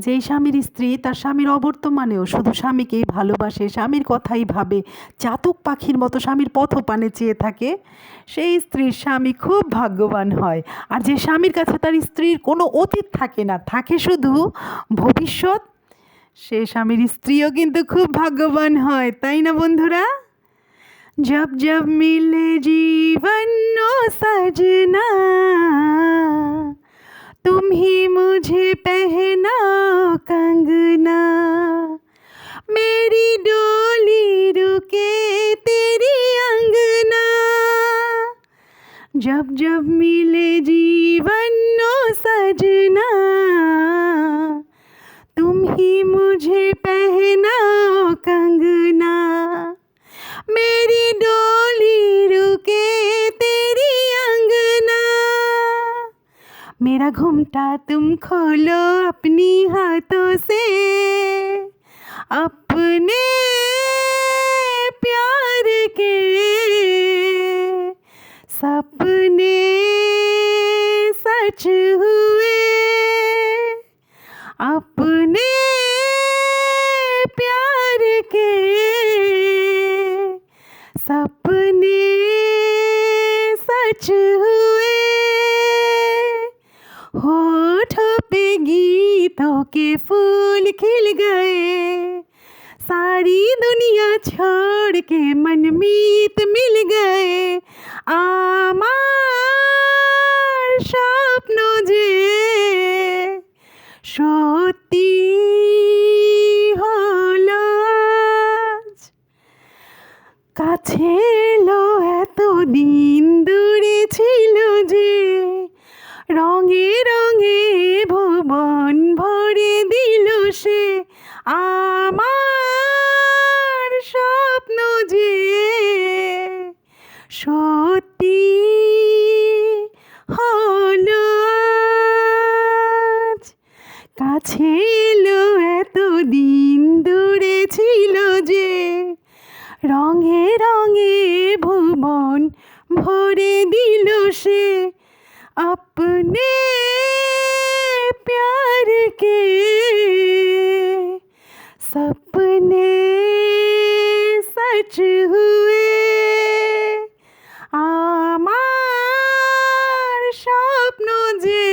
যেই স্বামীর স্ত্রী তার স্বামীর অবর্তমানেও শুধু স্বামীকেই ভালোবাসে, স্বামীর কথাই ভাবে, চাতক পাখির মতো স্বামীর পথপানে চেয়ে থাকে, সেই স্ত্রীর স্বামী খুব ভাগ্যবান হয়। আর যে স্বামীর কাছে তার স্ত্রীর কোনো অতীত থাকে না, থাকে শুধু ভবিষ্যৎ, সে স্বামীর স্ত্রীও কিন্তু খুব ভাগ্যবান হয়, তাই না বন্ধুরা? जब जब मिले जीवन ओ सजना, तुम ही मुझे पहनाओ कंगना, मेरी डोली रुके तेरी अंगना। जब जब मिले जीवन ओ सजना, तुम ही मुझे पहनाओ कंगना, मेरी डोली रुके तेरी अंगना। मेरा घूमटा तुम खोलो अपनी हाथों से, अपने प्यार के सपने सच हुए, अपने प्यार के सपने सच हुए। होठों पे गीतों के फूल खिल गए, सारी दुनिया छोड़ के मनमीत मिल गए। আমার স্বপ্ন যে সত্যি হলো আজ, কাছে এলো এতদিন দূরে ছিল যে, রঙে রঙে ভুবন ভরে দিল সে। আমার স্বপ্ন যে সত্যি হলো আজ, কাছে এলো এতদিন দূরে ছিল যে, রঙে রঙে ভুবন ভরে দিল সে। अपने प्यार के सपने सच हुए, আমার স্বপ্ন যে